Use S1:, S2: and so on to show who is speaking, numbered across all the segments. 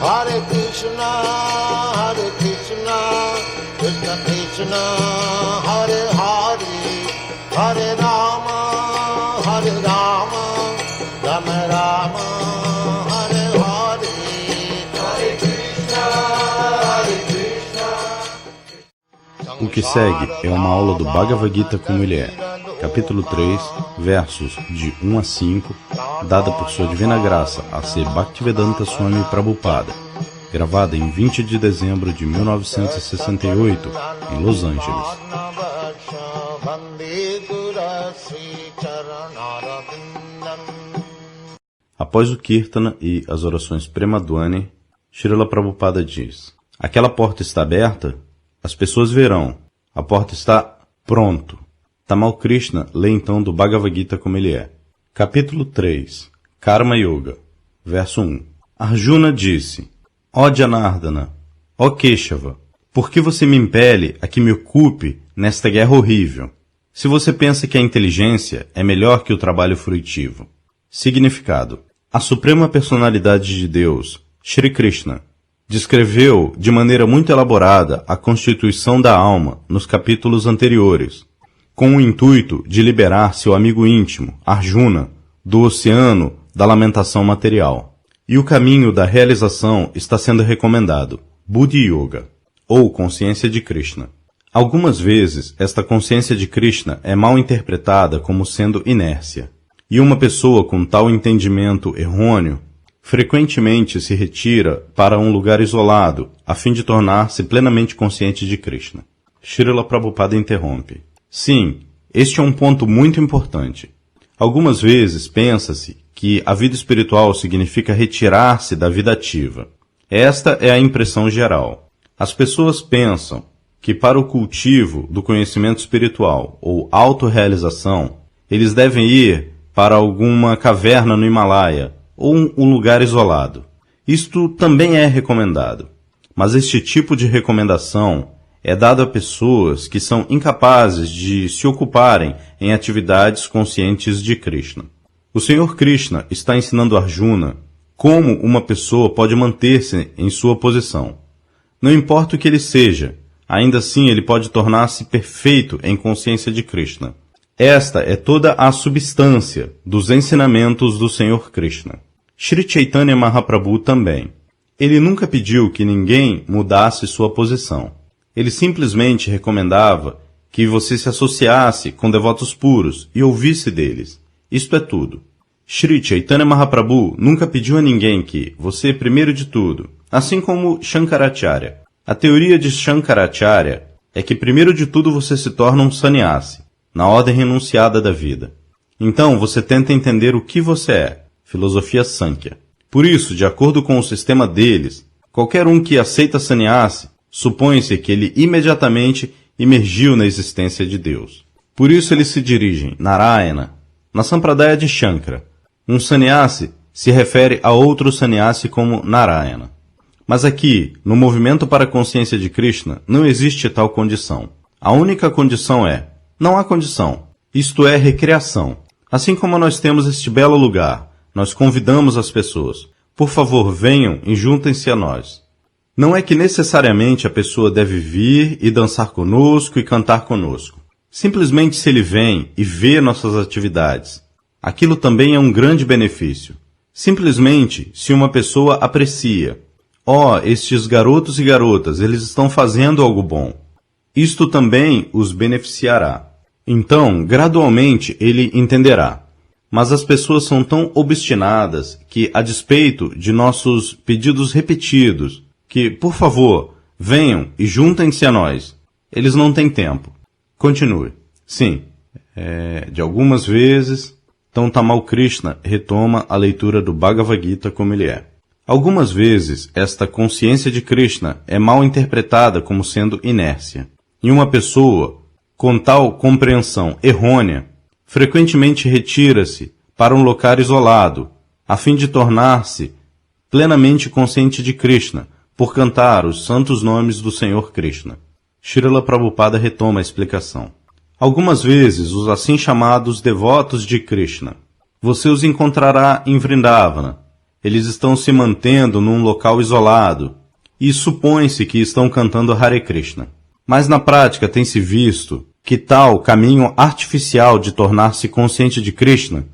S1: Hare Krishna, Krishna Krishna, Hare Hare, Hare Rama, Rama Rama, Hare Hare, Hare Krishna,
S2: O que segue é uma aula do Bhagavad Gita como ele é, capítulo 3, versos de 1 a 5, dada por sua divina graça a C. Bhaktivedanta Swami Prabhupada, gravada em 20 de dezembro de 1968, em Los Angeles. Após o Kirtana e as orações Premadwani, Srila Prabhupada diz: aquela porta está aberta? As pessoas verão. A porta está pronto. Tamal Krishna lê então do Bhagavad Gita como ele é. Capítulo 3. Karma Yoga. Verso 1. Arjuna disse: ó Janardana, ó Keshava, por que você me impele a que me ocupe nesta guerra horrível? Se você pensa que a inteligência é melhor que o trabalho frutivo. Significado: a Suprema Personalidade de Deus, Shri Krishna, descreveu de maneira muito elaborada a constituição da alma nos capítulos anteriores, com o intuito de liberar seu amigo íntimo, Arjuna, do oceano da lamentação material. E o caminho da realização está sendo recomendado, Buddhi Yoga, ou consciência de Krishna. Algumas vezes, esta consciência de Krishna é mal interpretada como sendo inércia, e uma pessoa com tal entendimento errôneo frequentemente se retira para um lugar isolado, a fim de tornar-se plenamente consciente de Krishna. Srila Prabhupada interrompe. Sim, este é um ponto muito importante. Algumas vezes pensa-se que a vida espiritual significa retirar-se da vida ativa. Esta é a impressão geral. As pessoas pensam que para o cultivo do conhecimento espiritual ou autorrealização, eles devem ir para alguma caverna no Himalaia ou um lugar isolado. Isto também é recomendado, mas este tipo de recomendação é dado a pessoas que são incapazes de se ocuparem em atividades conscientes de Krishna. O Senhor Krishna está ensinando Arjuna como uma pessoa pode manter-se em sua posição. Não importa o que ele seja, ainda assim ele pode tornar-se perfeito em consciência de Krishna. Esta é toda a substância dos ensinamentos do Senhor Krishna. Shri Chaitanya Mahaprabhu também. Ele nunca pediu que ninguém mudasse sua posição. Ele simplesmente recomendava que você se associasse com devotos puros e ouvisse deles. Isto é tudo. Shri Chaitanya Mahaprabhu nunca pediu a ninguém que você, primeiro de tudo, assim como Shankaracharya. A teoria de Shankaracharya é que primeiro de tudo você se torna um sannyasi, na ordem renunciada da vida. Então você tenta entender o que você é, filosofia Sankhya. Por isso, de acordo com o sistema deles, qualquer um que aceita sannyasi, supõe-se que ele imediatamente imergiu na existência de Deus. Por isso eles se dirigem, Narayana, na Sampradaya de Shankara. Um sannyasi se refere a outro sannyasi como Narayana. Mas aqui, no movimento para a consciência de Krishna, não existe tal condição. A única condição é: não há condição. Isto é recreação. Assim como nós temos este belo lugar, nós convidamos as pessoas. Por favor, venham e juntem-se a nós. Não é que necessariamente a pessoa deve vir e dançar conosco e cantar conosco. Simplesmente se ele vem e vê nossas atividades, aquilo também é um grande benefício. Simplesmente se uma pessoa aprecia: ó, estes garotos e garotas, eles estão fazendo algo bom. Isto também os beneficiará. Então, gradualmente, ele entenderá. Mas as pessoas são tão obstinadas que, a despeito de nossos pedidos repetidos, que, por favor, venham e juntem-se a nós, eles não têm tempo. Continue. Sim, de algumas vezes, então Tamal Krishna retoma a leitura do Bhagavad Gita como ele é. Algumas vezes, esta consciência de Krishna é mal interpretada como sendo inércia. E uma pessoa, com tal compreensão errônea, frequentemente retira-se para um local isolado, a fim de tornar-se plenamente consciente de Krishna, por cantar os santos nomes do Senhor Krishna. Srila Prabhupada retoma a explicação. Algumas vezes, os assim chamados devotos de Krishna, você os encontrará em Vrindavana, Eles estão se mantendo num local isolado e supõe-se que estão cantando Hare Krishna. Mas na prática tem-se visto que tal caminho artificial de tornar-se consciente de Krishna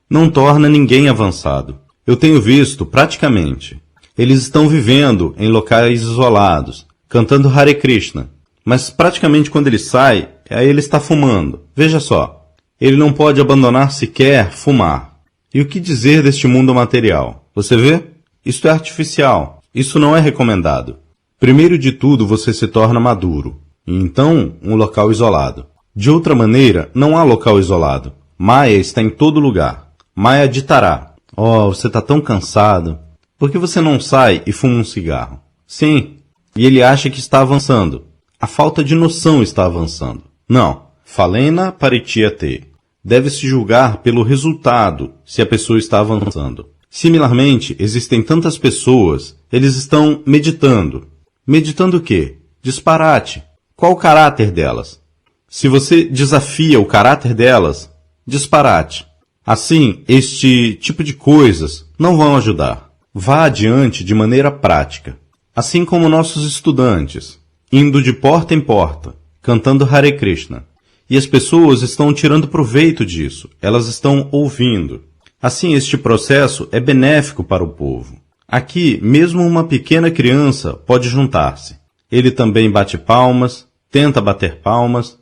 S2: não torna ninguém avançado. Eu tenho visto, praticamente, eles estão vivendo em locais isolados, cantando Hare Krishna, mas praticamente quando ele sai, aí ele está fumando. Veja só, ele não pode abandonar sequer fumar. E o que dizer deste mundo material? Você vê? Isto é artificial. Isso não é recomendado. Primeiro de tudo, você se torna maduro. E então, um local isolado. De outra maneira, não há local isolado. Maya está em todo lugar. Maya ditará: "Oh, você está tão cansado. Por que você não sai e fuma um cigarro?" Sim. E ele acha que está avançando. A falta de noção está avançando. Não. Falena parityate. Deve-se julgar pelo resultado se a pessoa está avançando. Similarmente, existem tantas pessoas, eles estão meditando. Meditando o quê? Disparate. Qual o caráter delas? Se você desafia o caráter delas, disparate. Assim, este tipo de coisas não vão ajudar. Vá adiante de maneira prática. Assim como nossos estudantes, indo de porta em porta, cantando Hare Krishna. E as pessoas estão tirando proveito disso, elas estão ouvindo. Assim, este processo é benéfico para o povo. Aqui, mesmo uma pequena criança pode juntar-se. Ele também bate palmas, tenta bater palmas.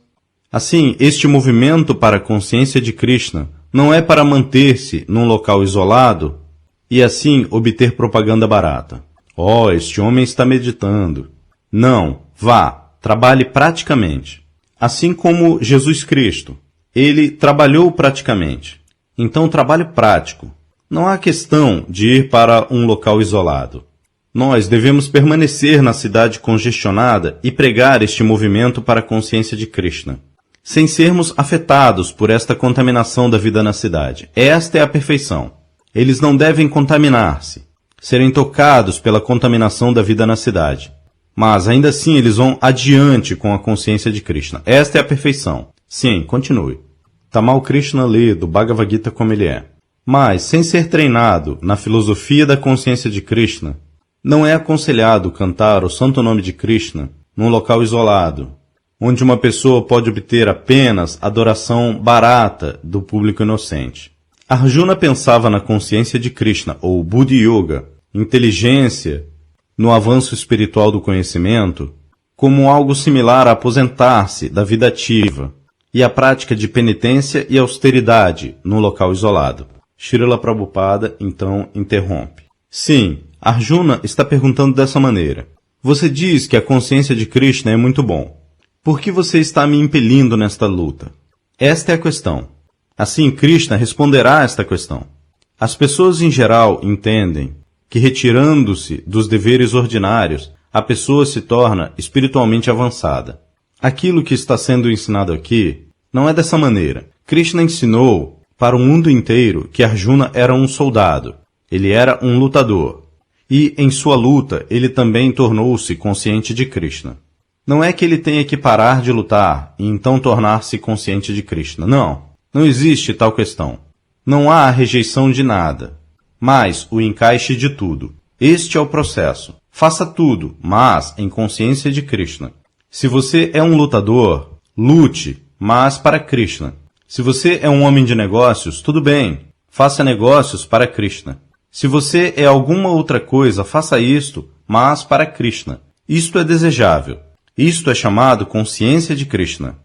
S2: Assim, este movimento para a consciência de Krishna não é para manter-se num local isolado e assim obter propaganda barata. Oh, este homem está meditando. Não, vá, trabalhe praticamente. Assim como Jesus Cristo, ele trabalhou praticamente. Então, trabalho prático. Não há questão de ir para um local isolado. Nós devemos permanecer na cidade congestionada e pregar este movimento para a consciência de Krishna, sem sermos afetados por esta contaminação da vida na cidade. Esta é a perfeição. Eles não devem contaminar-se, serem tocados pela contaminação da vida na cidade. Mas, ainda assim, eles vão adiante com a consciência de Krishna. Esta é a perfeição. Sim, continue. Tamal Krishna lê do Bhagavad Gita como ele é. Mas, sem ser treinado na filosofia da consciência de Krishna, não é aconselhado cantar o santo nome de Krishna num local isolado, onde uma pessoa pode obter apenas adoração barata do público inocente. Arjuna pensava na consciência de Krishna, ou Buddhi Yoga, inteligência, no avanço espiritual do conhecimento, como algo similar a aposentar-se da vida ativa e a prática de penitência e austeridade num local isolado. Srila Prabhupada, então, interrompe. Sim, Arjuna está perguntando dessa maneira. Você diz que a consciência de Krishna é muito bom. Por que você está me impelindo nesta luta? Esta é a questão. Assim, Krishna responderá a esta questão. As pessoas em geral entendem que retirando-se dos deveres ordinários, a pessoa se torna espiritualmente avançada. Aquilo que está sendo ensinado aqui não é dessa maneira. Krishna ensinou para o mundo inteiro que Arjuna era um soldado. Ele era um lutador. E, em sua luta, ele também tornou-se consciente de Krishna. Não é que ele tenha que parar de lutar e então tornar-se consciente de Krishna. Não. Não existe tal questão. Não há a rejeição de nada, mas o encaixe de tudo. Este é o processo. Faça tudo, mas em consciência de Krishna. Se você é um lutador, lute, mas para Krishna. Se você é um homem de negócios, tudo bem. Faça negócios para Krishna. Se você é alguma outra coisa, faça isto, mas para Krishna. Isto é desejável. Isto é chamado consciência de Krishna.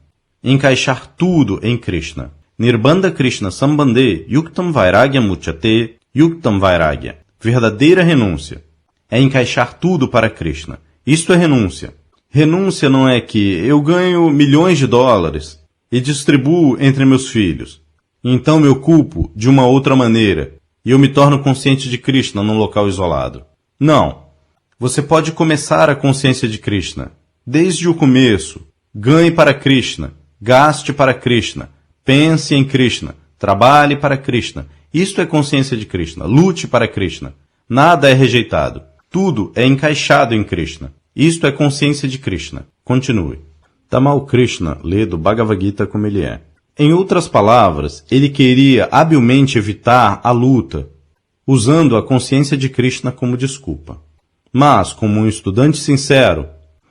S2: Encaixar tudo em Krishna. Nirbandha Krishna Sambandhe Yuktam Vairagya Muchate Yuktam Vairagya. Verdadeira renúncia. É encaixar tudo para Krishna. Isto é renúncia. Renúncia não é que eu ganho milhões de dólares e distribuo entre meus filhos. Então me ocupo de uma outra maneira e eu me torno consciente de Krishna num local isolado. Não. Você pode começar a consciência de Krishna. Desde o começo. Ganhe para Krishna. Gaste para Krishna. Pense em Krishna. Trabalhe para Krishna. Isto é consciência de Krishna. Lute para Krishna. Nada é rejeitado. Tudo é encaixado em Krishna. Isto é consciência de Krishna. Continue. Tamal Krishna lê do Bhagavad Gita como ele é. Em outras palavras, ele queria habilmente evitar a luta. usando a consciência de Krishna como desculpa. Mas, como um estudante sincero,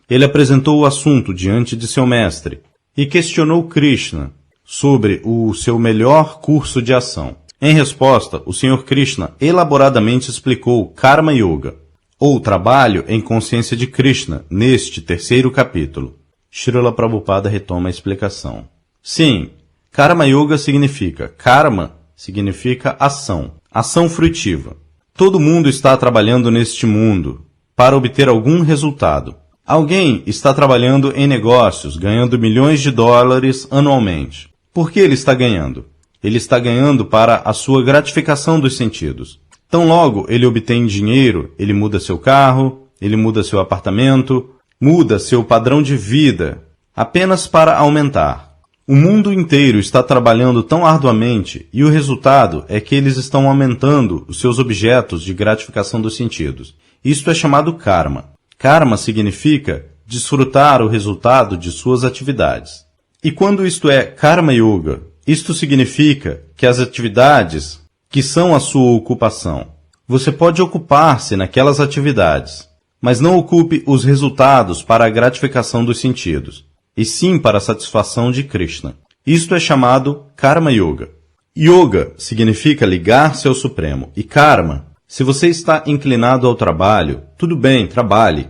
S2: ele apresentou o assunto diante de seu mestre e questionou Krishna sobre o seu melhor curso de ação. Em resposta, o Sr. Krishna elaboradamente explicou Karma Yoga, ou trabalho em consciência de Krishna, neste terceiro capítulo. Srila Prabhupada retoma a explicação. Sim, Karma Yoga significa, karma significa ação, ação fruitiva. Todo mundo está trabalhando neste mundo para obter algum resultado. Alguém está trabalhando em negócios, ganhando milhões de dólares anualmente. Por que ele está ganhando? Ele está ganhando para a sua gratificação dos sentidos. Tão logo ele obtém dinheiro, ele muda seu carro, ele muda seu apartamento, muda seu padrão de vida, apenas para aumentar. O mundo inteiro está trabalhando tão arduamente e o resultado é que eles estão aumentando os seus objetos de gratificação dos sentidos. Isto é chamado karma. Karma significa desfrutar o resultado de suas atividades. E quando isto é Karma Yoga, isto significa que as atividades que são a sua ocupação, você pode ocupar-se naquelas atividades, mas não ocupe os resultados para a gratificação dos sentidos, e sim para a satisfação de Krishna. Isto é chamado Karma Yoga. Yoga significa ligar-se ao Supremo, e Karma, se você está inclinado ao trabalho, tudo bem, trabalhe,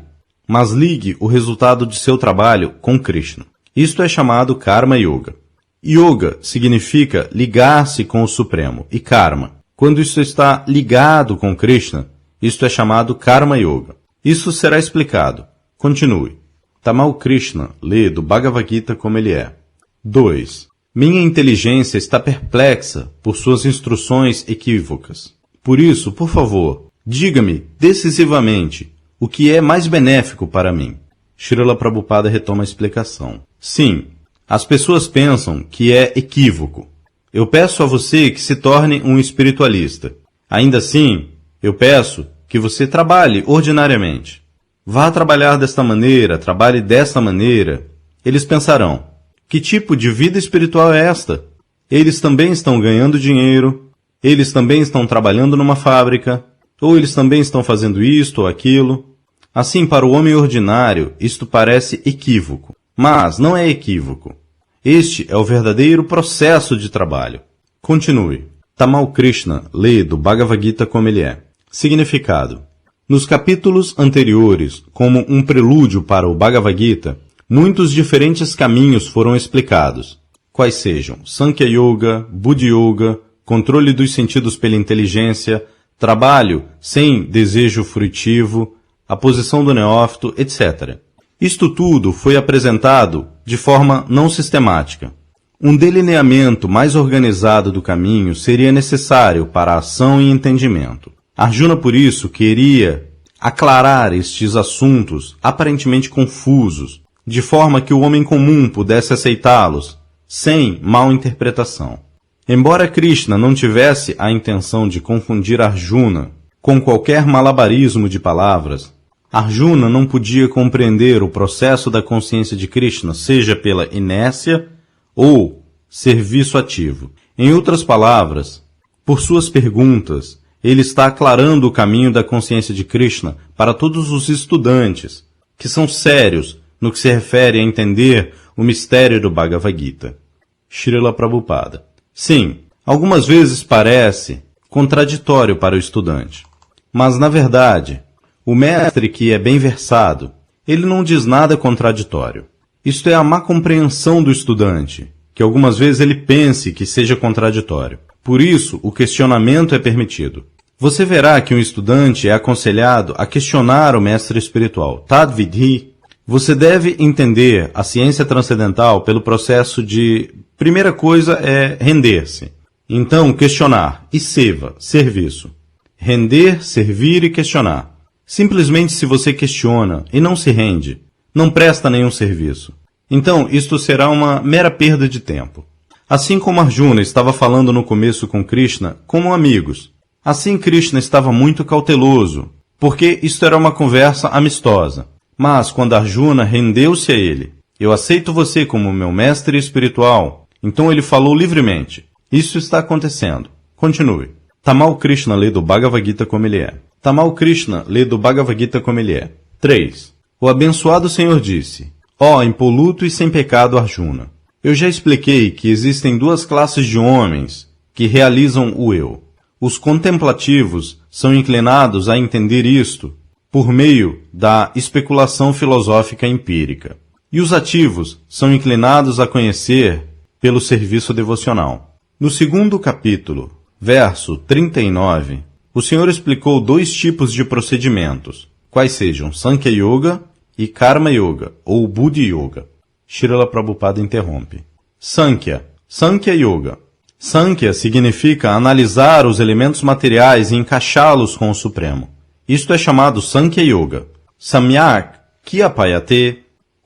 S2: mas ligue o resultado de seu trabalho com Krishna. Isto é chamado Karma Yoga. Yoga significa ligar-se com o Supremo, e Karma, quando isto está ligado com Krishna, isto é chamado Karma Yoga. Isso será explicado. Continue. Tamal Krishna lê do Bhagavad Gita como ele é. 2. Minha inteligência está perplexa por suas instruções equívocas. Por isso, por favor, diga-me decisivamente o que é mais benéfico para mim. Srila Prabhupada retoma a explicação. Sim, as pessoas pensam que é equívoco. Eu peço a você que se torne um espiritualista. Ainda assim, eu peço que você trabalhe ordinariamente. Vá trabalhar desta maneira, trabalhe desta maneira. Eles pensarão, que tipo de vida espiritual é esta? Eles também estão ganhando dinheiro, eles também estão trabalhando numa fábrica, ou eles também estão fazendo isto ou aquilo. Assim, para o homem ordinário, isto parece equívoco. Mas não é equívoco. Este é o verdadeiro processo de trabalho. Continue. Tamal Krishna lê do Bhagavad Gita como ele é. Significado. Nos capítulos anteriores, como um prelúdio para o Bhagavad Gita, muitos diferentes caminhos foram explicados, quais sejam Sankhya Yoga, Buddha Yoga, controle dos sentidos pela inteligência, trabalho sem desejo frutivo, a posição do neófito, etc. Isto tudo foi apresentado de forma não sistemática. Um delineamento mais organizado do caminho seria necessário para a ação e entendimento. Arjuna, por isso, queria aclarar estes assuntos aparentemente confusos, de forma que o homem comum pudesse aceitá-los, sem mal interpretação. Embora Krishna não tivesse a intenção de confundir Arjuna com qualquer malabarismo de palavras, Arjuna não podia compreender o processo da consciência de Krishna, seja pela inércia ou serviço ativo. Em outras palavras, por suas perguntas, ele está aclarando o caminho da consciência de Krishna para todos os estudantes, que são sérios no que se refere a entender o mistério do Bhagavad Gita. Srila Prabhupada. Sim, algumas vezes parece contraditório para o estudante, mas na verdade, o mestre que é bem versado, ele não diz nada contraditório. Isto é a má compreensão do estudante, que algumas vezes ele pense que seja contraditório. Por isso, o questionamento é permitido. Você verá que um estudante é aconselhado a questionar o mestre espiritual. Tad vidhi. Você deve entender a ciência transcendental pelo processo de... Primeira coisa é render-se. Então, questionar. E seva, serviço. Render, servir e questionar. Simplesmente se você questiona e não se rende, não presta nenhum serviço. Então, isto será uma mera perda de tempo. Assim como Arjuna estava falando no começo com Krishna como amigos, assim Krishna estava muito cauteloso, porque isto era uma conversa amistosa. Mas quando Arjuna rendeu-se a ele, eu aceito você como meu mestre espiritual, então ele falou livremente. Isso está acontecendo. Continue. Tamal Krishna lê do Bhagavad Gita como ele é. Tamal Krishna lê do Bhagavad Gita como ele é. 3. O abençoado Senhor disse: Ó impoluto e sem pecado Arjuna, eu já expliquei que existem duas classes de homens que realizam o eu. Os contemplativos são inclinados a entender isto por meio da especulação filosófica empírica. E os ativos são inclinados a conhecer pelo serviço devocional. No segundo capítulo, verso 39, o Senhor explicou 2 tipos de procedimentos, quais sejam Sankhya Yoga e Karma Yoga, ou Buddhi Yoga. Srila Prabhupada interrompe. Sankhya Yoga. Sankhya significa analisar os elementos materiais e encaixá-los com o Supremo. Isto é chamado Sankhya Yoga. Samyak Kyapayate,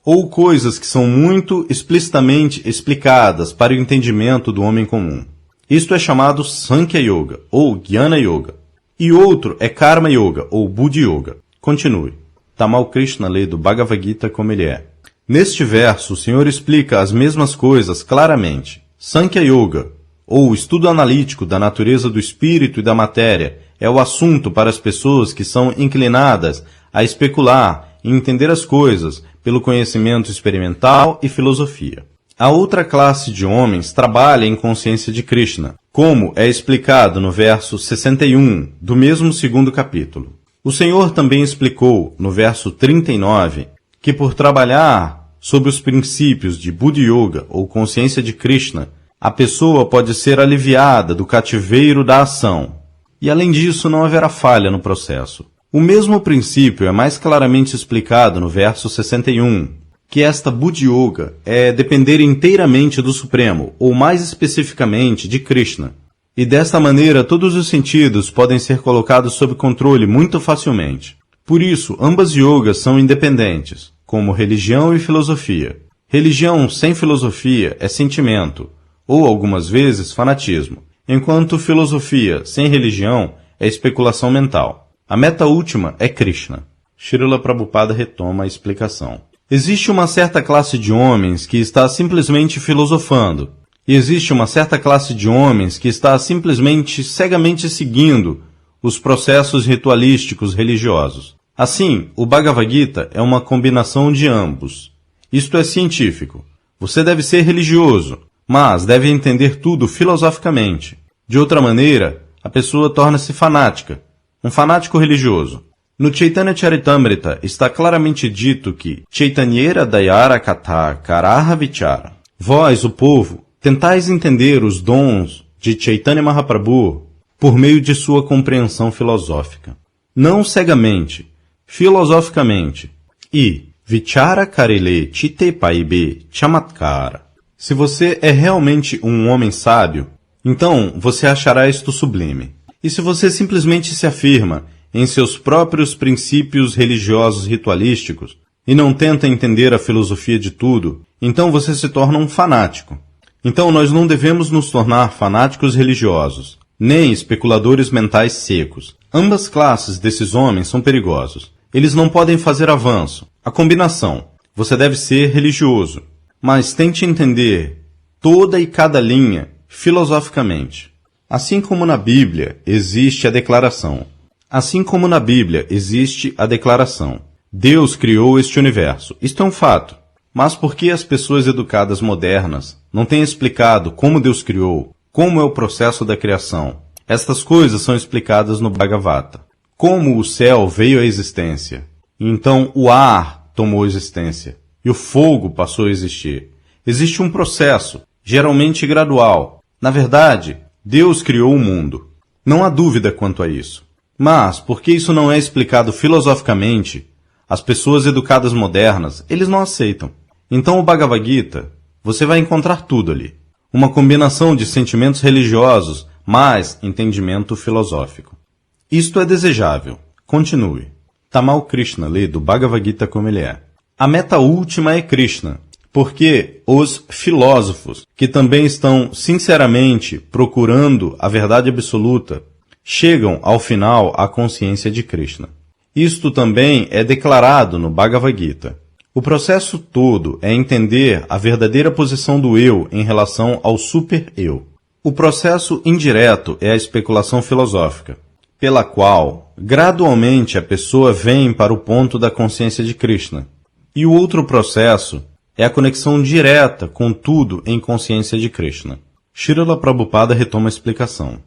S2: ou coisas que são muito explicitamente explicadas para o entendimento do homem comum. Isto é chamado Sankhya Yoga, ou Jnana Yoga. E outro é Karma Yoga, ou Buddhi Yoga. Continue. Tamal Krishna lê do Bhagavad Gita como ele é. Neste verso, o Senhor explica as mesmas coisas claramente. Sankhya Yoga, ou estudo analítico da natureza do espírito e da matéria, é o assunto para as pessoas que são inclinadas a especular e entender as coisas pelo conhecimento experimental e filosofia. A outra classe de homens trabalha em consciência de Krishna, como é explicado no verso 61 do mesmo segundo capítulo. O Senhor também explicou, no verso 39, que por trabalhar sobre os princípios de Buddhi Yoga ou consciência de Krishna, a pessoa pode ser aliviada do cativeiro da ação. E além disso, não haverá falha no processo. O mesmo princípio é mais claramente explicado no verso 61, que esta Buddhi Yoga é depender inteiramente do Supremo, ou mais especificamente de Krishna. E desta maneira todos os sentidos podem ser colocados sob controle muito facilmente. Por isso, ambas yogas são independentes, como religião e filosofia. Religião sem filosofia é sentimento, ou algumas vezes fanatismo, enquanto filosofia sem religião é especulação mental. A meta última é Krishna. Srila Prabhupada retoma a explicação. Existe uma certa classe de homens que está simplesmente filosofando, e existe uma certa classe de homens que está simplesmente cegamente seguindo os processos ritualísticos religiosos. Assim, o Bhagavad Gita é uma combinação de ambos. Isto é científico. Você deve ser religioso, mas deve entender tudo filosoficamente. De outra maneira, a pessoa torna-se fanática, um fanático religioso. No Chaitanya Charitamrita está claramente dito que Chaitanyera Dayara Katha Karaha Vichara. Vós, o povo, tentais entender os dons de Chaitanya Mahaprabhu por meio de sua compreensão filosófica. Não cegamente, filosoficamente. E Vichara Karile Chite Paibe Chamatkara. Se você é realmente um homem sábio, então você achará isto sublime. E se você simplesmente se afirma em seus próprios princípios religiosos ritualísticos e não tenta entender a filosofia de tudo, então você se torna um fanático. Então nós não devemos nos tornar fanáticos religiosos, nem especuladores mentais secos. Ambas classes desses homens são perigosos. Eles não podem fazer avanço. A combinação. Você deve ser religioso, mas tente entender toda e cada linha filosoficamente. Assim como na Bíblia existe a declaração. Deus criou este universo. Isto é um fato. Mas por que as pessoas educadas modernas não têm explicado como Deus criou, como é o processo da criação? Estas coisas são explicadas no Bhagavata. Como o céu veio à existência, então o ar tomou existência, e o fogo passou a existir. Existe um processo, geralmente gradual. Na verdade, Deus criou o mundo. Não há dúvida quanto a isso. Mas, porque isso não é explicado filosoficamente, as pessoas educadas modernas, eles não aceitam. Então o Bhagavad Gita, você vai encontrar tudo ali. Uma combinação de sentimentos religiosos, mais entendimento filosófico. Isto é desejável. Continue. Tamal Krishna lê do Bhagavad Gita como ele é. A meta última é Krishna, porque os filósofos, que também estão sinceramente procurando a verdade absoluta, chegam ao final à consciência de Krishna. Isto também é declarado no Bhagavad Gita. O processo todo é entender a verdadeira posição do eu em relação ao super-eu. O processo indireto é a especulação filosófica, pela qual, gradualmente, a pessoa vem para o ponto da consciência de Krishna. E o outro processo é a conexão direta com tudo em consciência de Krishna. Srila Prabhupada retoma a explicação.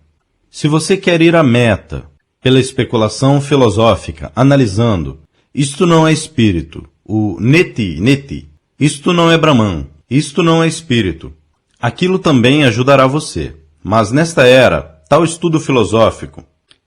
S2: Se você quer ir à meta pela especulação filosófica, analisando, isto não é espírito, o neti, isto não é Brahman, isto não é espírito, aquilo também ajudará você. Mas nesta era, tal estudo filosófico,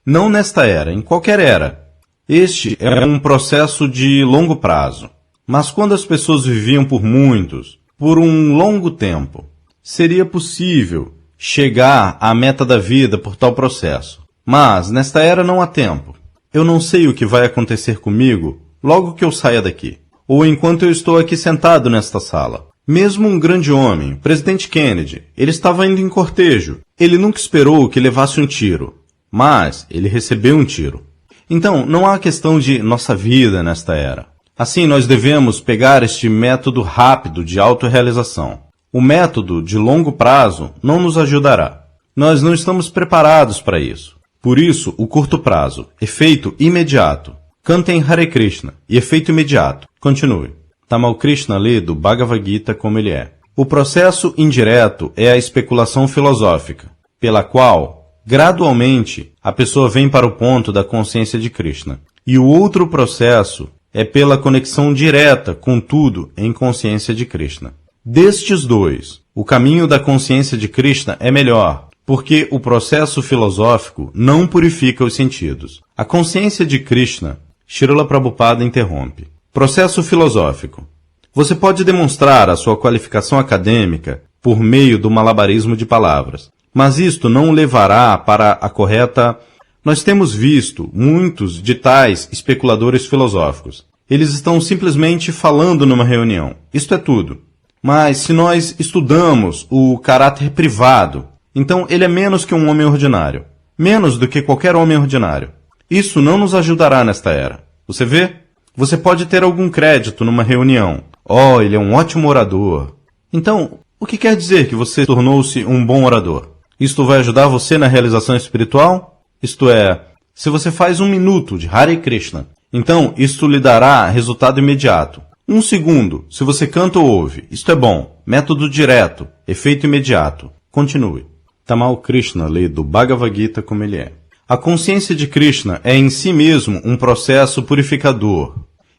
S2: não nesta era, em qualquer era, este é um processo de longo prazo. Mas quando as pessoas viviam por um longo tempo, seria possível chegar à meta da vida por tal processo. Mas nesta era não há tempo. Eu não sei o que vai acontecer comigo logo que eu saia daqui, ou enquanto eu estou aqui sentado nesta sala. Mesmo um grande homem, o presidente Kennedy, ele estava indo em cortejo. Ele nunca esperou que levasse um tiro, mas ele recebeu um tiro. Então, não há questão de nossa vida nesta era. Assim, nós devemos pegar este método rápido de autorrealização. O método de longo prazo não nos ajudará. Nós não estamos preparados para isso. Por isso, o curto prazo, efeito imediato. Cantem Hare Krishna e efeito imediato. Continue. Tamal Krishna lê do Bhagavad Gita como ele é. O processo indireto é a especulação filosófica, pela qual, gradualmente, a pessoa vem para o ponto da consciência de Krishna. E o outro processo é pela conexão direta com tudo em consciência de Krishna. Destes dois, o caminho da consciência de Krishna é melhor, porque o processo filosófico não purifica os sentidos. A consciência de Krishna, Srila Prabhupada interrompe. Processo filosófico. Você pode demonstrar a sua qualificação acadêmica por meio do malabarismo de palavras, mas isto não o levará para a correta... Nós temos visto muitos de tais especuladores filosóficos. Eles estão simplesmente falando numa reunião. Isto é tudo. Mas se nós estudamos o caráter privado, então ele é menos que um homem ordinário. Menos do que qualquer homem ordinário. Isso não nos ajudará nesta era. Você vê? Você pode ter algum crédito numa reunião. Oh, ele é um ótimo orador. Então, o que quer dizer que você tornou-se um bom orador? Isto vai ajudar você na realização espiritual? Isto é, se você faz 1 minuto de Hare Krishna, então isto lhe dará resultado imediato. 1 segundo, se você canta ou ouve, isto é bom. Método direto, efeito imediato. Continue. Tamal Krishna lê do Bhagavad Gita como ele é. A consciência de Krishna é em si mesmo um processo purificador.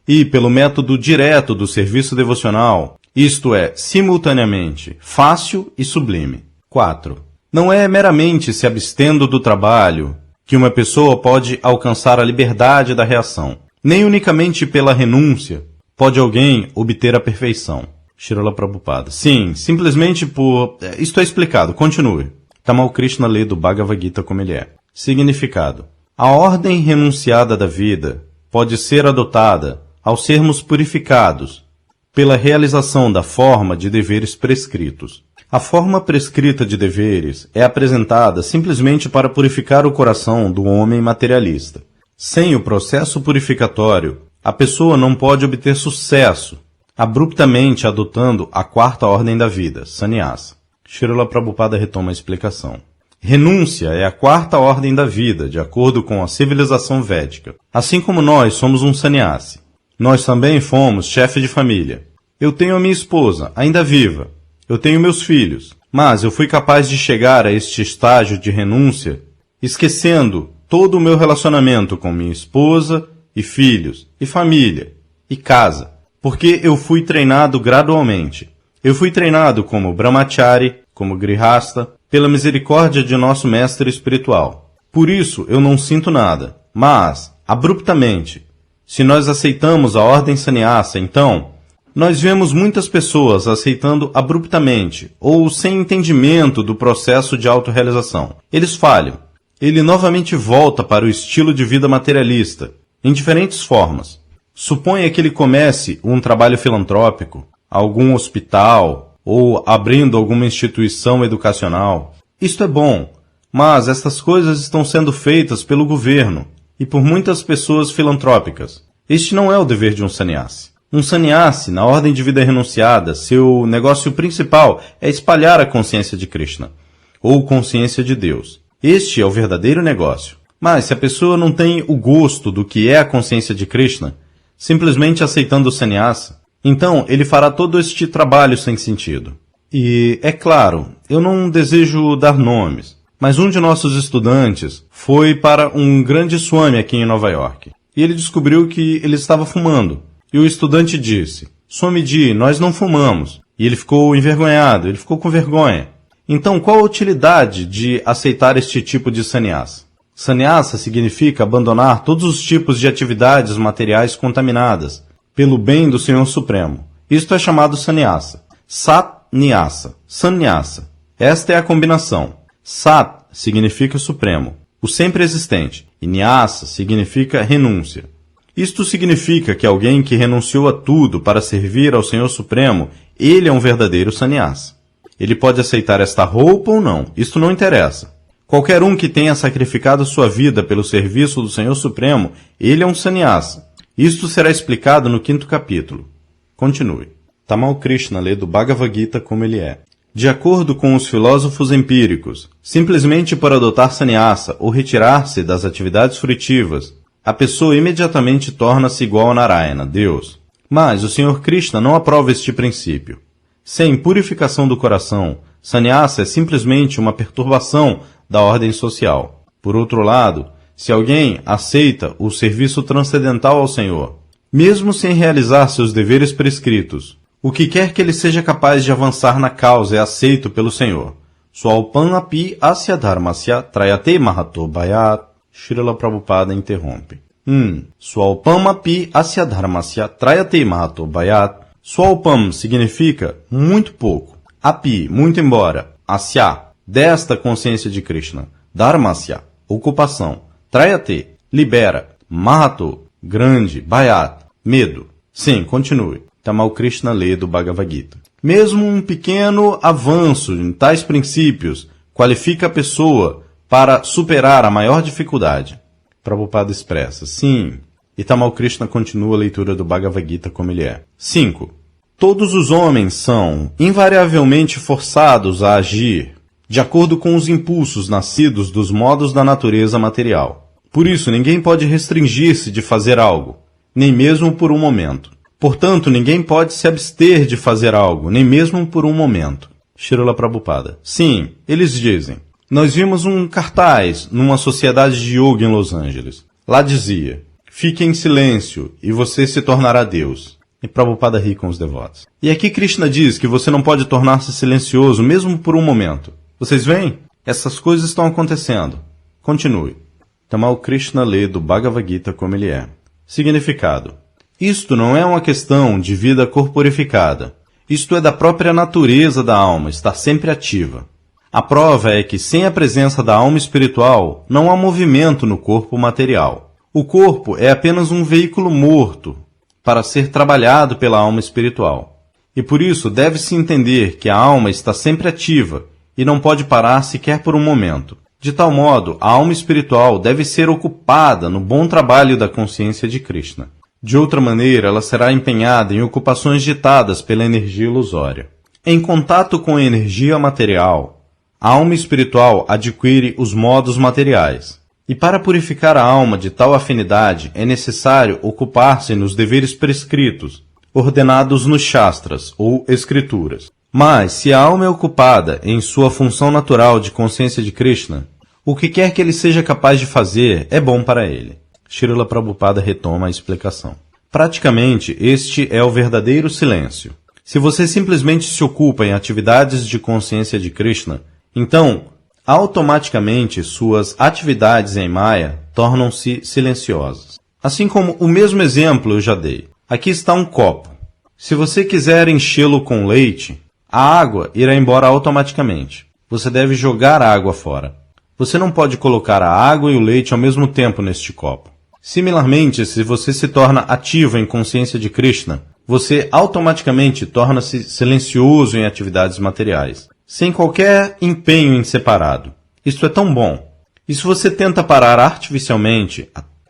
S2: E, pelo método direto do serviço devocional, isto é, simultaneamente, fácil e sublime. 4. Não é meramente se abstendo do trabalho que uma pessoa pode alcançar a liberdade da reação. Nem unicamente pela renúncia pode alguém obter a perfeição. Srila Prabhupada. Sim, simplesmente por... Isto é explicado. Continue. Tamal Krishna lê do Bhagavad Gita como ele é. Significado. A ordem renunciada da vida pode ser adotada ao sermos purificados pela realização da forma de deveres prescritos. A forma prescrita de deveres é apresentada simplesmente para purificar o coração do homem materialista. Sem o processo purificatório, a pessoa não pode obter sucesso, abruptamente adotando a 4ª ordem da vida, sannyasa. Srila Prabhupada retoma a explicação. Renúncia é a 4ª ordem da vida, de acordo com a civilização védica. Assim como nós somos um sannyasi, nós também fomos chefe de família. Eu tenho a minha esposa, ainda viva. Eu tenho meus filhos, mas eu fui capaz de chegar a este estágio de renúncia, esquecendo todo o meu relacionamento com minha esposa, e filhos, e família, e casa, porque eu fui treinado gradualmente. Eu fui treinado como brahmachari, como grihasta, pela misericórdia de nosso mestre espiritual. Por isso eu não sinto nada, mas, abruptamente, se nós aceitamos a ordem sannyasa, então... Nós vemos muitas pessoas aceitando abruptamente ou sem entendimento do processo de autorrealização. Eles falham. Ele novamente volta para o estilo de vida materialista, em diferentes formas. Suponha que ele comece um trabalho filantrópico, algum hospital ou abrindo alguma instituição educacional. Isto é bom, mas estas coisas estão sendo feitas pelo governo e por muitas pessoas filantrópicas. Este não é o dever de um sannyasi. Um sannyasi, na ordem de vida renunciada, seu negócio principal é espalhar a consciência de Krishna. ou consciência de Deus. Este é o verdadeiro negócio. Mas se a pessoa não tem o gosto do que é a consciência de Krishna, simplesmente aceitando o sannyasa, então ele fará todo este trabalho sem sentido. E, é claro, eu não desejo dar nomes, mas um de nossos estudantes foi para um grande swami aqui em Nova York. E ele descobriu que ele estava fumando. E o estudante disse, Swamiji, nós não fumamos. E ele ficou envergonhado, ele ficou com vergonha. Então, qual a utilidade de aceitar este tipo de sannyasa? Sannyasa significa abandonar todos os tipos de atividades materiais contaminadas, pelo bem do Senhor Supremo. Isto é chamado sannyasa. Sat-nyasa, sannyasa. Esta é a combinação. Sat significa supremo, o sempre existente, e nyasa significa renúncia. Isto significa que alguém que renunciou a tudo para servir ao Senhor Supremo, ele é um verdadeiro sannyasa. Ele pode aceitar esta roupa ou não, isto não interessa. Qualquer um que tenha sacrificado sua vida pelo serviço do Senhor Supremo, ele é um sannyasa. Isto será explicado no 5º capítulo. Continue. Tamal Krishna lê do Bhagavad Gita como ele é. De acordo com os filósofos empíricos, simplesmente por adotar sannyasa ou retirar-se das atividades frutivas, a pessoa imediatamente torna-se igual a Narayana, Deus. Mas o Senhor Krishna não aprova este princípio. Sem purificação do coração, sannyasa é simplesmente uma perturbação da ordem social. Por outro lado, se alguém aceita o serviço transcendental ao Senhor, mesmo sem realizar seus deveres prescritos, o que quer que ele seja capaz de avançar na causa é aceito pelo Senhor. Swalpam api asya dharmasya trayate mahato bhayat. Srila Prabhupada interrompe. Swalpam api asya dharmasya trayate mahato bhayat. Swalpam significa muito pouco. Api, muito embora. Asya, desta consciência de Krishna. Dharmasya, ocupação. Trayate, libera. Mahato, grande. Bhayat, medo. Sim, continue. Tamal Krishna lê do Bhagavad Gita. Mesmo um pequeno avanço em tais princípios qualifica a pessoa para superar a maior dificuldade. Prabhupada expressa, sim. E Tamal Krishna continua a leitura do Bhagavad Gita como ele é. 5. Todos os homens são invariavelmente forçados a agir de acordo com os impulsos nascidos dos modos da natureza material. Por isso, ninguém pode restringir-se de fazer algo, nem mesmo por um momento. Portanto, ninguém pode se abster de fazer algo, nem mesmo por um momento. Srila Prabhupada. Sim, eles dizem. Nós vimos um cartaz numa sociedade de yoga em Los Angeles. Lá dizia, fique em silêncio e você se tornará Deus. E Prabhupada ri com os devotos. E aqui Krishna diz que você não pode tornar-se silencioso mesmo por um momento. Vocês veem? Essas coisas estão acontecendo. Continue. Tamal Krishna lê do Bhagavad Gita como ele é. Significado. Isto não é uma questão de vida corporificada. Isto é da própria natureza da alma, estar sempre ativa. A prova é que sem a presença da alma espiritual, não há movimento no corpo material. O corpo é apenas um veículo morto para ser trabalhado pela alma espiritual. E por isso deve-se entender que a alma está sempre ativa e não pode parar sequer por um momento. De tal modo, a alma espiritual deve ser ocupada no bom trabalho da consciência de Krishna. De outra maneira, ela será empenhada em ocupações ditadas pela energia ilusória. Em contato com a energia material, a alma espiritual adquire os modos materiais. E para purificar a alma de tal afinidade, é necessário ocupar-se nos deveres prescritos, ordenados nos Shastras, ou Escrituras. Mas, se a alma é ocupada em sua função natural de consciência de Krishna, o que quer que ele seja capaz de fazer é bom para ele. Srila Prabhupada retoma a explicação. Praticamente, este é o verdadeiro silêncio. Se você simplesmente se ocupa em atividades de consciência de Krishna, então, automaticamente suas atividades em Maya tornam-se silenciosas. Assim como o mesmo exemplo eu já dei. Aqui está um copo. Se você quiser enchê-lo com leite, a água irá embora automaticamente. Você deve jogar a água fora. Você não pode colocar a água e o leite ao mesmo tempo neste copo. Similarmente, se você se torna ativo em consciência de Krishna, você automaticamente torna-se silencioso em atividades materiais, sem qualquer empenho em separado. Isto é tão bom. E se você tenta parar artificialmente,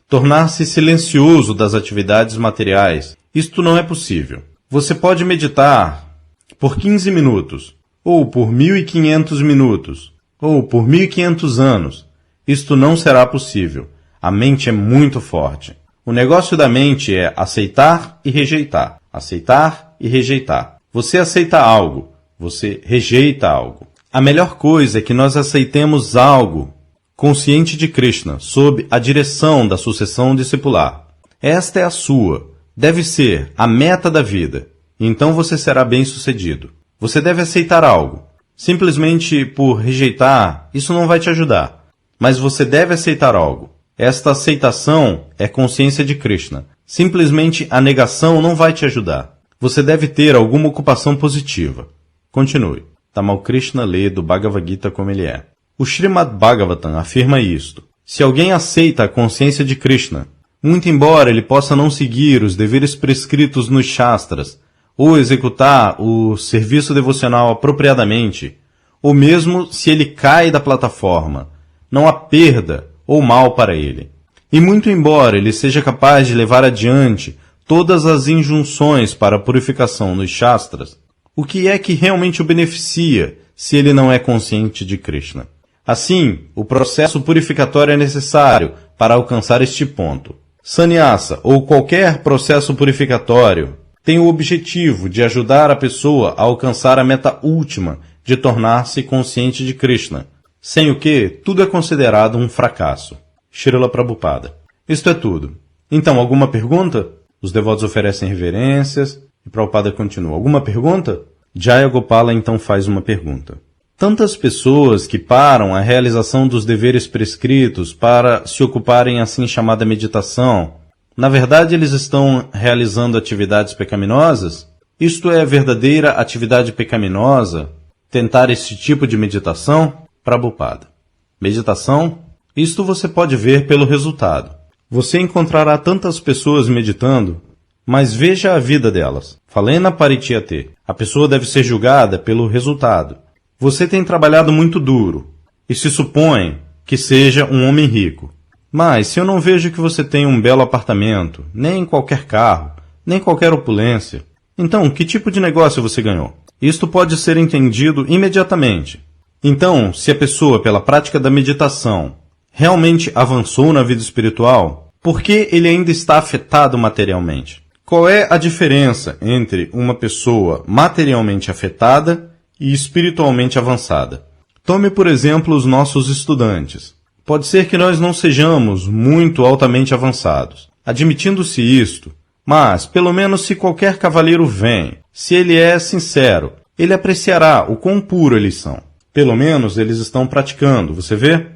S2: tornar-se silencioso das atividades materiais, isto não é possível. Você pode meditar por 15 minutos, ou por 1500 minutos, ou por 1500 anos. Isto não será possível. A mente é muito forte. O negócio da mente é aceitar e rejeitar. Aceitar e rejeitar. Você aceita algo, você rejeita algo. A melhor coisa é que nós aceitemos algo consciente de Krishna, sob a direção da sucessão discipular. Esta é a sua. Deve ser a meta da vida. Então você será bem-sucedido. Você deve aceitar algo. Simplesmente por rejeitar, isso não vai te ajudar. Mas você deve aceitar algo. Esta aceitação é consciência de Krishna. Simplesmente a negação não vai te ajudar. Você deve ter alguma ocupação positiva. Continue. Tamal Krishna lê do Bhagavad Gita como ele é. O Srimad Bhagavatam afirma isto. Se alguém aceita a consciência de Krishna, muito embora ele possa não seguir os deveres prescritos nos Shastras, ou executar o serviço devocional apropriadamente, ou mesmo se ele cai da plataforma, não há perda ou mal para ele. E muito embora ele seja capaz de levar adiante todas as injunções para a purificação nos Shastras, o que é que realmente o beneficia se ele não é consciente de Krishna? Assim, o processo purificatório é necessário para alcançar este ponto. Sannyasa, ou qualquer processo purificatório, tem o objetivo de ajudar a pessoa a alcançar a meta última de tornar-se consciente de Krishna, sem o que tudo é considerado um fracasso. Srila Prabhupada. Isto é tudo. Então, alguma pergunta? Os devotos oferecem reverências e Prabhupada continua. Alguma pergunta? Jaya Gopala então faz uma pergunta. Tantas pessoas que param a realização dos deveres prescritos para se ocuparem assim chamada meditação, na verdade eles estão realizando atividades pecaminosas? Isto é verdadeira atividade pecaminosa? Tentar esse tipo de meditação? Prabhupada. Meditação? Isto você pode ver pelo resultado. Você encontrará tantas pessoas meditando, mas veja a vida delas. Falena Parityate. A pessoa deve ser julgada pelo resultado. Você tem trabalhado muito duro, e se supõe que seja um homem rico. Mas se eu não vejo que você tem um belo apartamento, nem qualquer carro, nem qualquer opulência, então que tipo de negócio você ganhou? Isto pode ser entendido imediatamente. Então, se a pessoa, pela prática da meditação, realmente avançou na vida espiritual, por que ele ainda está afetado materialmente? Qual é a diferença entre uma pessoa materialmente afetada e espiritualmente avançada? Tome, por exemplo, os nossos estudantes. Pode ser que nós não sejamos muito altamente avançados, admitindo-se isto, mas, pelo menos se qualquer cavalheiro vem, se ele é sincero, ele apreciará o quão puro eles são. Pelo menos eles estão praticando, você vê?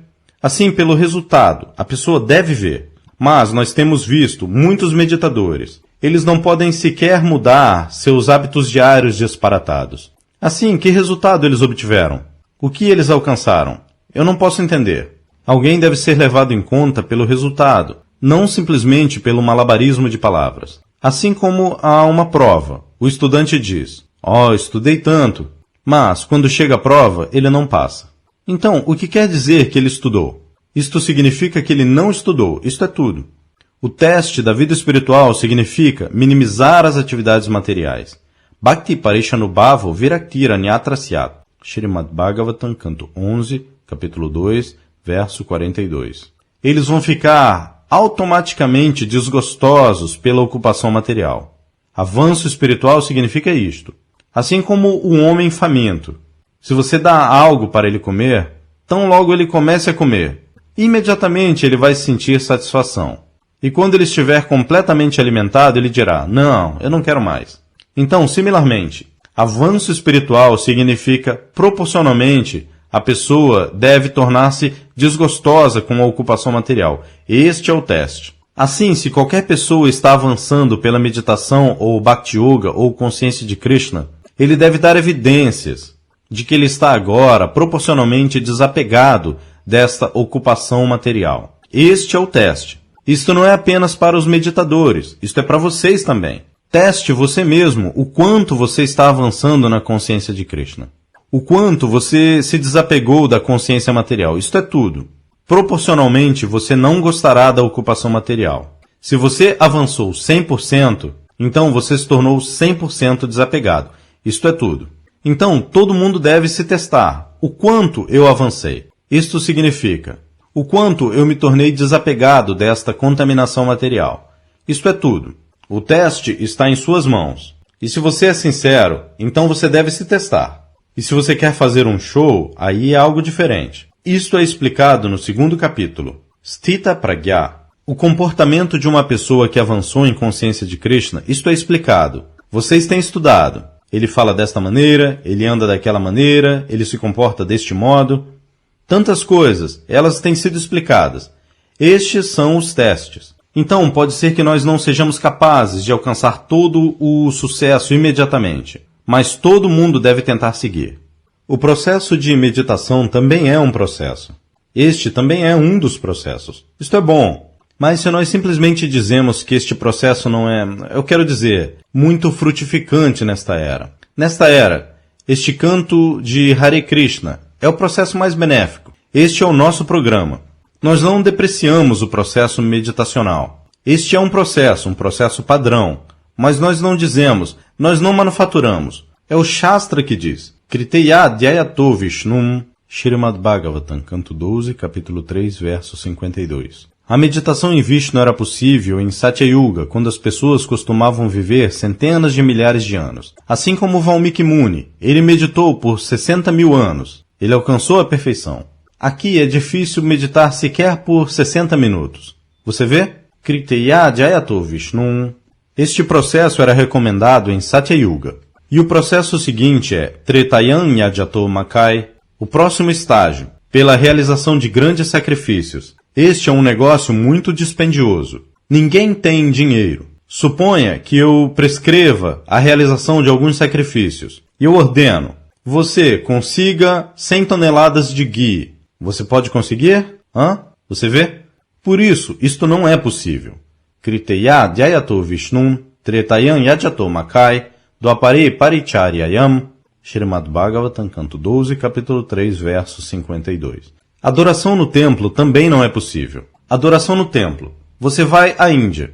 S2: Assim, pelo resultado, a pessoa deve ver. Mas nós temos visto muitos meditadores. Eles não podem sequer mudar seus hábitos diários disparatados. Assim, que resultado eles obtiveram? O que eles alcançaram? Eu não posso entender. Alguém deve ser levado em conta pelo resultado, não simplesmente pelo malabarismo de palavras. Assim como há uma prova, o estudante diz, estudei tanto, mas quando chega a prova, ele não passa. Então, o que quer dizer que ele estudou? Isto significa que ele não estudou, isto é tudo. O teste da vida espiritual significa minimizar as atividades materiais. Bhakti Parishanubhavo Viraktira Nyatrasyat. Srimad Bhagavatam, canto 11, capítulo 2, verso 42. Eles vão ficar automaticamente desgostosos pela ocupação material. Avanço espiritual significa isto. Assim como o homem faminto. Se você dá algo para ele comer, tão logo ele comece a comer, imediatamente ele vai sentir satisfação. E quando ele estiver completamente alimentado, ele dirá, não, eu não quero mais. Então, similarmente, avanço espiritual significa, proporcionalmente, a pessoa deve tornar-se desgostosa com a ocupação material. Este é o teste. Assim, se qualquer pessoa está avançando pela meditação ou Bhakti Yoga ou consciência de Krishna, ele deve dar evidências de que ele está agora proporcionalmente desapegado desta ocupação material. Este é o teste. Isto não é apenas para os meditadores, isto é para vocês também. Teste você mesmo o quanto você está avançando na consciência de Krishna. O quanto você se desapegou da consciência material, isto é tudo. Proporcionalmente, você não gostará da ocupação material. Se você avançou 100%, então você se tornou 100% desapegado. Isto é tudo. Então, todo mundo deve se testar. O quanto eu avancei. Isto significa o quanto eu me tornei desapegado desta contaminação material. Isto é tudo. O teste está em suas mãos. E se você é sincero, então você deve se testar. E se você quer fazer um show, aí é algo diferente. Isto é explicado no 2º capítulo. Sthita Pragya. O comportamento de uma pessoa que avançou em consciência de Krishna, isto é explicado. Vocês têm estudado. Ele fala desta maneira, ele anda daquela maneira, ele se comporta deste modo. Tantas coisas, elas têm sido explicadas. Estes são os testes. Então, pode ser que nós não sejamos capazes de alcançar todo o sucesso imediatamente, mas todo mundo deve tentar seguir. O processo de meditação também é um processo. Este também é um dos processos. Isto é bom, mas se nós simplesmente dizemos que este processo não é, eu quero dizer, muito frutificante nesta era. Nesta era, este canto de Hare Krishna é o processo mais benéfico. Este é o nosso programa. Nós não depreciamos o processo meditacional. Este é um processo padrão. Mas nós não dizemos, nós não manufaturamos. É o Shastra que diz. Kriteya Dhyayato Vishnum, Srimad Bhagavatam, canto 12, capítulo 3, verso 52. A meditação em Vishnu era possível em Satya Yuga, quando as pessoas costumavam viver centenas de milhares de anos. Assim como Valmiki Muni, ele meditou por 60 mil anos. Ele alcançou a perfeição. Aqui é difícil meditar sequer por 60 minutos. Você vê? Kriteya Dhyayato Vishnum. Este processo era recomendado em Satya Yuga. E o processo seguinte é Tretayam Yajyato Makai, o próximo estágio, pela realização de grandes sacrifícios. Este é um negócio muito dispendioso. Ninguém tem dinheiro. Suponha que eu prescreva a realização de alguns sacrifícios. E eu ordeno, você consiga 100 toneladas de ghee. Você pode conseguir? Você vê? Por isso, isto não é possível. Kriteya Dhyayato Vishnum, Tretayam Yajyato Makai, Dwapare Paricharyayam, Srimad Bhagavatam, canto 12, capítulo 3, verso 52. Adoração no templo também não é possível. Adoração no templo. Você vai à Índia.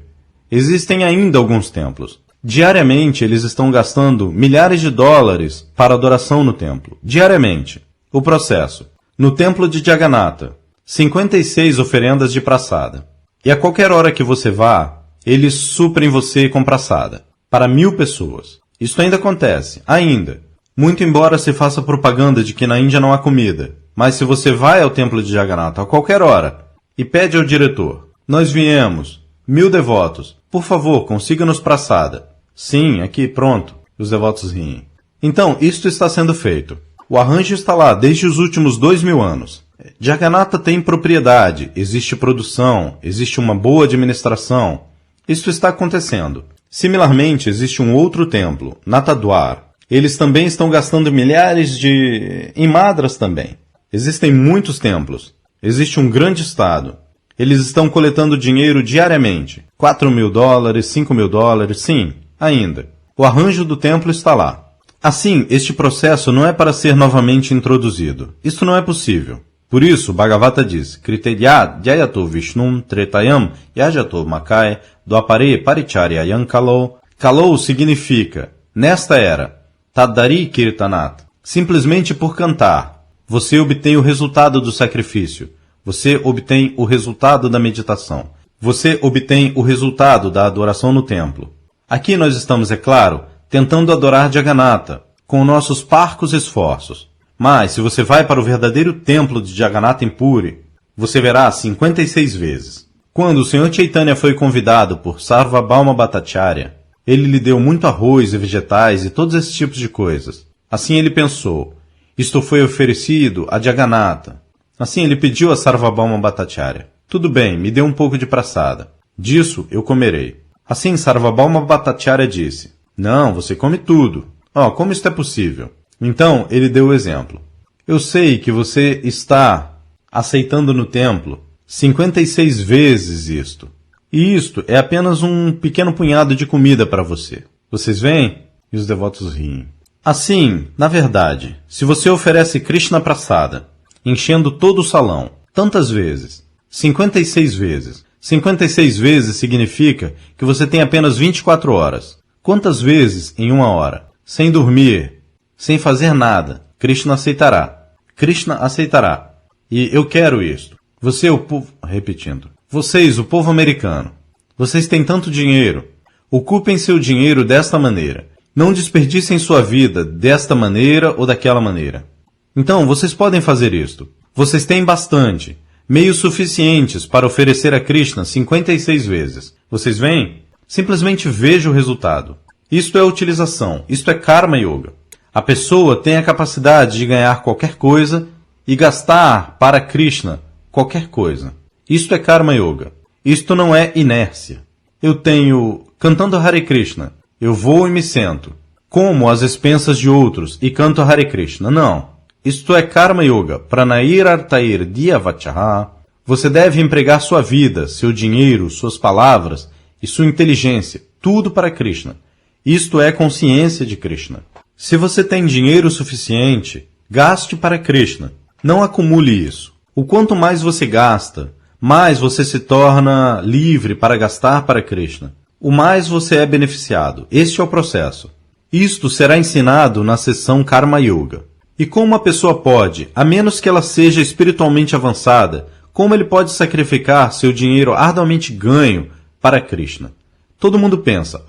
S2: Existem ainda alguns templos. Diariamente eles estão gastando milhares de dólares para adoração no templo. Diariamente. O processo. No templo de Jagannatha, 56 oferendas de praçada. E a qualquer hora que você vá, eles suprem você com praçada. Para 1000 pessoas. Isso ainda acontece. Ainda. Muito embora se faça propaganda de que na Índia não há comida. Mas se você vai ao templo de Jagannatha a qualquer hora e pede ao diretor, nós viemos, 1000 devotos, por favor, consiga-nos praçada. Sim, aqui, pronto. Os devotos riem. Então, isto está sendo feito. O arranjo está lá desde os últimos 2000 anos. Jagannatha tem propriedade, existe produção, existe uma boa administração. Isto está acontecendo. Similarmente, existe um outro templo, Natadwar. Eles também estão gastando milhares em madras também. Existem muitos templos. Existe um grande estado. Eles estão coletando dinheiro diariamente. 4 mil dólares, 5 mil dólares, sim, ainda. O arranjo do templo está lá. Assim, este processo não é para ser novamente introduzido. Isso não é possível. Por isso, Bhagavata diz, Kriteya Dhyayato Vishnum Tretayam Yajyato Makai Dwapare Paricharyayam Kalou. Kalou significa, nesta era, Tadari Kirtanat, simplesmente por cantar. Você obtém o resultado do sacrifício. Você obtém o resultado da meditação. Você obtém o resultado da adoração no templo. Aqui nós estamos, é claro, tentando adorar Jagannatha, com nossos parcos esforços. Mas, se você vai para o verdadeiro templo de Jagannatha em Puri, você verá 56 vezes. Quando o Sr. Chaitanya foi convidado por Sarvabhauma Bhattacharya, ele lhe deu muito arroz e vegetais e todos esses tipos de coisas. Assim ele pensou, isto foi oferecido a Jagannatha. Assim ele pediu a Sarvabhauma Bhattacharya, tudo bem, me dê um pouco de praçada. Disso eu comerei. Assim Sarvabhauma Bhattacharya disse, não, você come tudo. Como isto é possível? Então, ele deu o exemplo. Eu sei que você está aceitando no templo 56 vezes isto. E isto é apenas um pequeno punhado de comida para você. Vocês veem? E os devotos riem. Assim, na verdade, se você oferece Krishna Prasada, enchendo todo o salão, tantas vezes, 56 vezes. 56 vezes significa que você tem apenas 24 horas. Quantas vezes em uma hora? Sem dormir, sem fazer nada, Krishna aceitará. Krishna aceitará. E eu quero isto. Você, o povo... Repetindo. Vocês, o povo americano. Vocês têm tanto dinheiro. Ocupem seu dinheiro desta maneira. Não desperdicem sua vida desta maneira ou daquela maneira. Então, vocês podem fazer isto. Vocês têm bastante. Meios suficientes para oferecer a Krishna 56 vezes. Vocês veem? Simplesmente veja o resultado. Isto é utilização. Isto é Karma Yoga. A pessoa tem a capacidade de ganhar qualquer coisa e gastar para Krishna qualquer coisa. Isto é Karma Yoga. Isto não é inércia. Eu tenho... Cantando Hare Krishna, eu vou e me sento. Como às expensas de outros e canto Hare Krishna. Não. Isto é Karma Yoga. Pranair artair dhyavachaha. Você deve empregar sua vida, seu dinheiro, suas palavras e sua inteligência, tudo para Krishna. Isto é consciência de Krishna. Se você tem dinheiro suficiente, gaste para Krishna. Não acumule isso. O quanto mais você gasta, mais você se torna livre para gastar para Krishna. O mais você é beneficiado. Este é o processo. Isto será ensinado na sessão Karma Yoga. E como uma pessoa pode, a menos que ela seja espiritualmente avançada, como ele pode sacrificar seu dinheiro arduamente ganho para Krishna? Todo mundo pensa,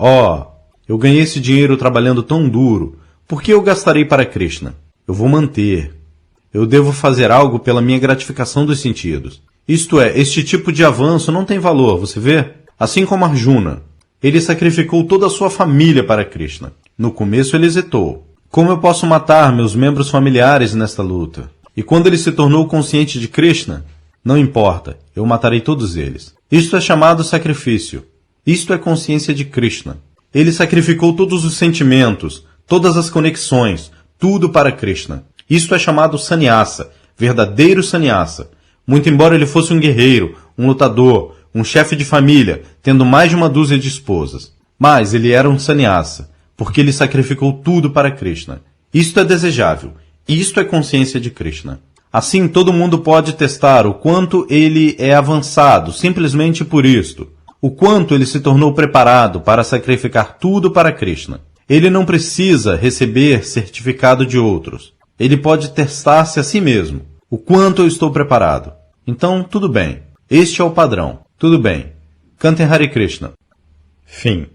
S2: eu ganhei esse dinheiro trabalhando tão duro, por que eu gastarei para Krishna? Eu vou manter. Eu devo fazer algo pela minha gratificação dos sentidos. Isto é, este tipo de avanço não tem valor, você vê? Assim como Arjuna. Ele sacrificou toda a sua família para Krishna. No começo ele hesitou. Como eu posso matar meus membros familiares nesta luta? E quando ele se tornou consciente de Krishna, não importa, eu matarei todos eles. Isto é chamado sacrifício. Isto é consciência de Krishna. Ele sacrificou todos os sentimentos, todas as conexões, tudo para Krishna. Isto é chamado sannyasa, verdadeiro sannyasa. Muito embora ele fosse um guerreiro, um lutador, um chefe de família, tendo mais de uma dúzia de esposas. Mas ele era um sannyasa, porque ele sacrificou tudo para Krishna. Isto é desejável. Isto é consciência de Krishna. Assim, todo mundo pode testar o quanto ele é avançado, simplesmente por isto. O quanto ele se tornou preparado para sacrificar tudo para Krishna. Ele não precisa receber certificado de outros. Ele pode testar-se a si mesmo. O quanto eu estou preparado. Então, tudo bem. Este é o padrão. Tudo bem. Cantem Hare Krishna. Fim.